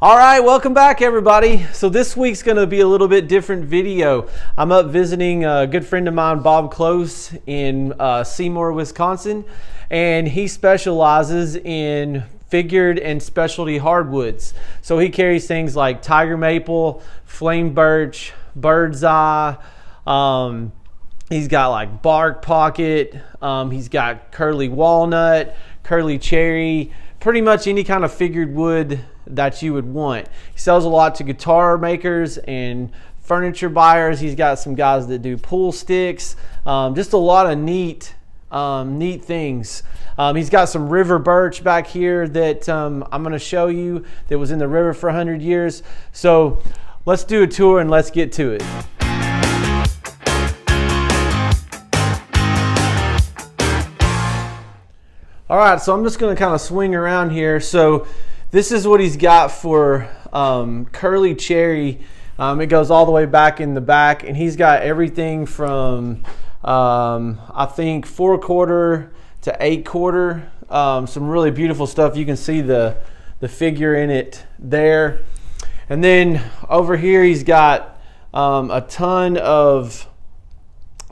All right, welcome back everybody. So this week's gonna be a little bit different video. I'm up visiting a good friend of mine, Bob Kloes, in Seymour, Wisconsin, and he specializes in figured and specialty hardwoods. So he carries things like tiger maple, flame birch, bird's eye, he's got like bark pocket, he's got curly walnut, curly cherry, pretty much any kind of figured wood that you would want. He sells a lot to guitar makers and furniture buyers. He's got some guys that do pool sticks, just a lot of neat things. He's got some river birch back here that I'm going to show you that was in the river for 100 years. So let's do a tour and let's get to it. All right, so I'm just going to kind of swing around here. So this is what he's got for curly cherry. It goes all the way back in the back, and he's got everything from I think 4/4 to 8/4. Some really beautiful stuff. You can see the figure in it there. And then over here he's got a ton of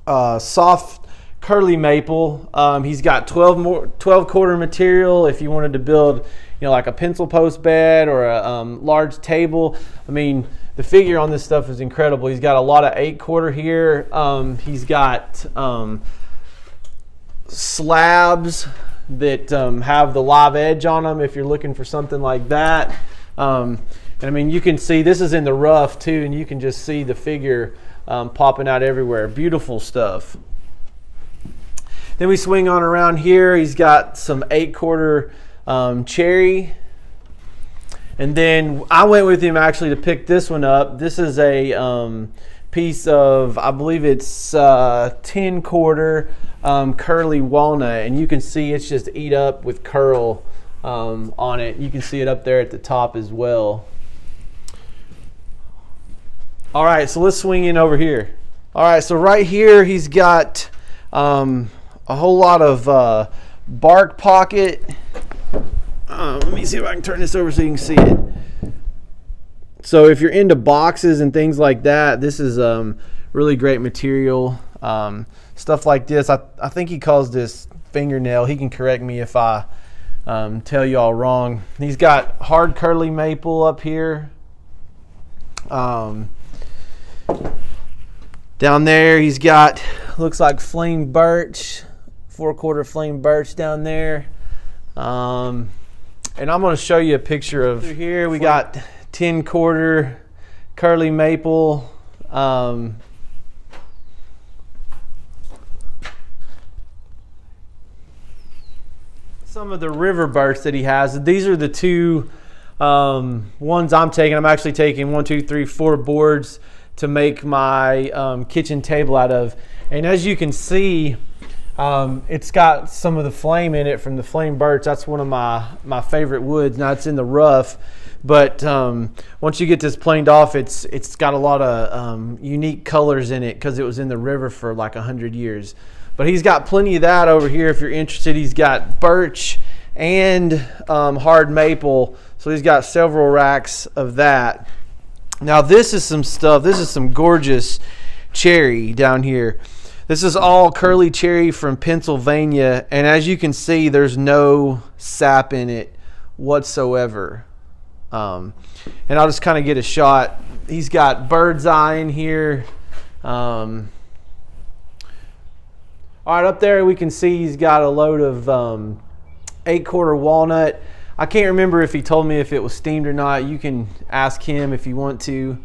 soft curly maple. He's got 12/4 material if you wanted to build, like a pencil post bed or a large table. I mean, the figure on this stuff is incredible. He's got a lot of 8/4 here. He's got slabs that have the live edge on them if you're looking for something like that. And I mean, you can see this is in the rough too, and you can just see the figure popping out everywhere. Beautiful stuff. Then we swing on around here. He's got some 8/4 cherry. And then I went with him actually to pick this one up. This is a piece of, I believe it's 10/4 curly walnut. And you can see it's just eat up with curl on it. You can see it up there at the top as well. All right, so let's swing in over here. All right, so right here he's got a whole lot of bark pocket. Let me see if I can turn this over so you can see it. So if you're into boxes and things like that, this is really great material. Stuff like this, I think he calls this fingernail. He can correct me if I tell you all wrong. He's got hard curly maple up here. Down there he's got, looks like flame birch, 4/4 flame birch down there. And I'm going to show you a picture of here. We got 10/4 curly maple. Some of the river birch that he has. These are the two ones I'm taking. I'm actually taking 1, 2, 3, 4 boards to make my kitchen table out of. And as you can see, it's got some of the flame in it from the flame birch. That's one of my favorite woods. Now it's in the rough, but once you get this planed off, it's got a lot of unique colors in it because it was in the river for like 100 years. But he's got plenty of that over here if you're interested. He's got birch and hard maple, so he's got several racks of that. Now this is some stuff. This is some gorgeous cherry down here. This is all curly cherry from Pennsylvania, and as you can see, there's no sap in it whatsoever. And I'll just kind of get a shot. He's got bird's eye in here. All right, up there we can see he's got a load of 8/4 walnut. I can't remember if he told me if it was steamed or not. You can ask him if you want to.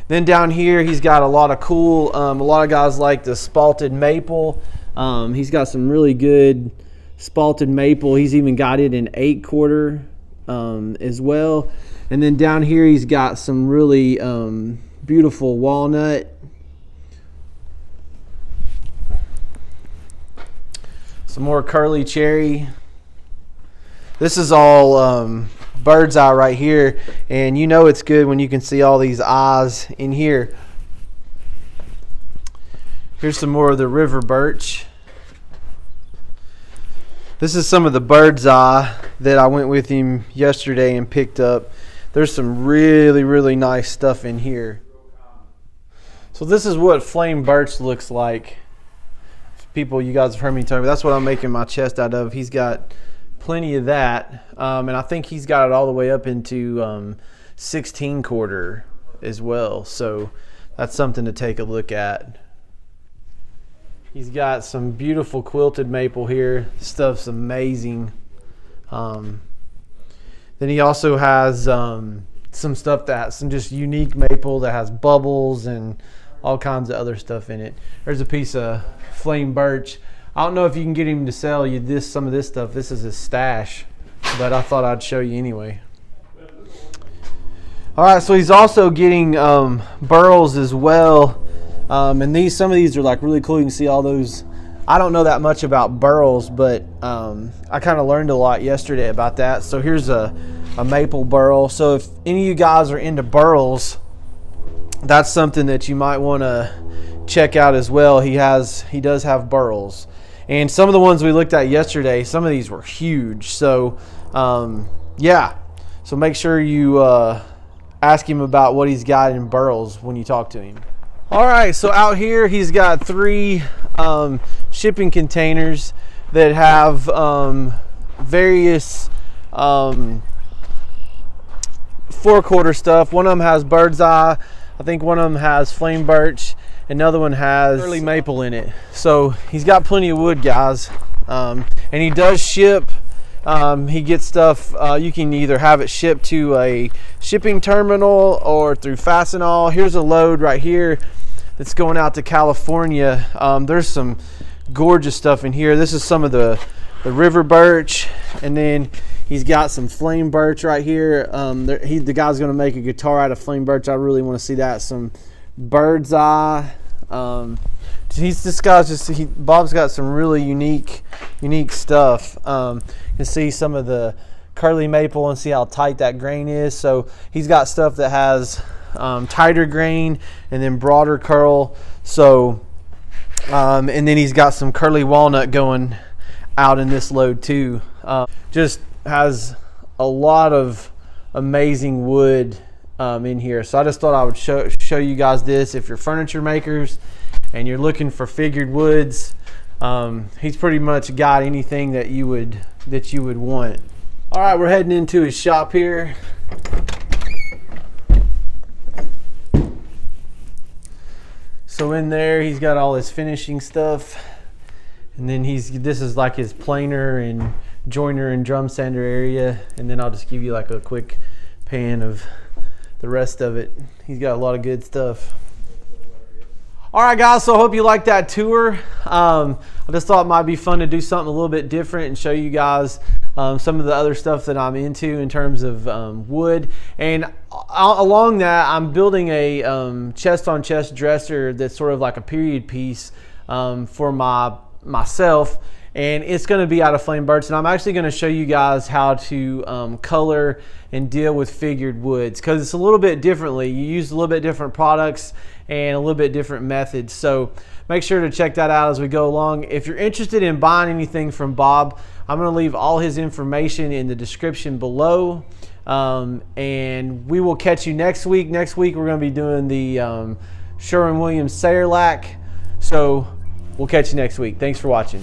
Then down here he's got a lot of cool, a lot of guys like the spalted maple. He's got some really good spalted maple. He's even got it in 8/4 as well. And then down here he's got some really beautiful walnut. Some more curly cherry. This is all bird's eye right here, and you know it's good when you can see all these eyes in here. Here's some more of the river birch. This is some of the bird's eye that I went with him yesterday and picked up. There's some really, really nice stuff in here. So this is what flame birch looks like. People, you guys have heard me talk about, that's what I'm making my chest out of. He's got plenty of that, and I think he's got it all the way up into 16 quarter as well. So that's something to take a look at. He's got some beautiful quilted maple here. This stuff's amazing. Then he also has some stuff that's some just unique maple that has bubbles and all kinds of other stuff in it. There's a piece of flame birch. I don't know if you can get him to sell you some of this stuff. This is his stash, but I thought I'd show you anyway. All right, so he's also getting burls as well. And some of these are like really cool. You can see all those. I don't know that much about burls, but I kind of learned a lot yesterday about that. So here's a maple burl. So if any of you guys are into burls, that's something that you might want to check out as well. He does have burls, and some of the ones we looked at yesterday, some of these were huge. So yeah, so make sure you ask him about what he's got in burls when you talk to him. All right, so out here he's got 3 shipping containers that have various 4-quarter stuff. One of them has bird's eye. I think one of them has flame birch. Another one has early maple in it. So he's got plenty of wood, guys. And he does ship. He gets stuff. You can either have it shipped to a shipping terminal or through Fastenal. Here's a load right here that's going out to California. There's some gorgeous stuff in here. This is some of the river birch, and then he's got some flame birch right here. The guy's going to make a guitar out of flame birch. I really want to see that. Some bird's eye. Bob's got some really unique stuff. You can see some of the curly maple and see how tight that grain is. So he's got stuff that has tighter grain and then broader curl. So and then he's got some curly walnut going out in this load too. Just has a lot of amazing wood in here. So I just thought I would show you guys this. If you're furniture makers and you're looking for figured woods, he's pretty much got anything that you would want. All right, we're heading into his shop here. So in there he's got all his finishing stuff, and then this is like his planer and joiner and drum sander area, and then I'll just give you like a quick pan of the rest of it. He's got a lot of good stuff. All right, guys, so I hope you liked that tour. I just thought it might be fun to do something a little bit different and show you guys some of the other stuff that I'm into in terms of wood. And along that, I'm building a chest-on-chest dresser that's sort of like a period piece for myself. And it's going to be out of flame birch, and I'm actually going to show you guys how to color and deal with figured woods, because it's a little bit differently. You use a little bit different products and a little bit different methods. So make sure to check that out as we go along. If you're interested in buying anything from Bob, I'm going to leave all his information in the description below. And we will catch you next week. Next week we're going to be doing the Sherwin Williams Sayerlack. So we'll catch you next week. Thanks for watching.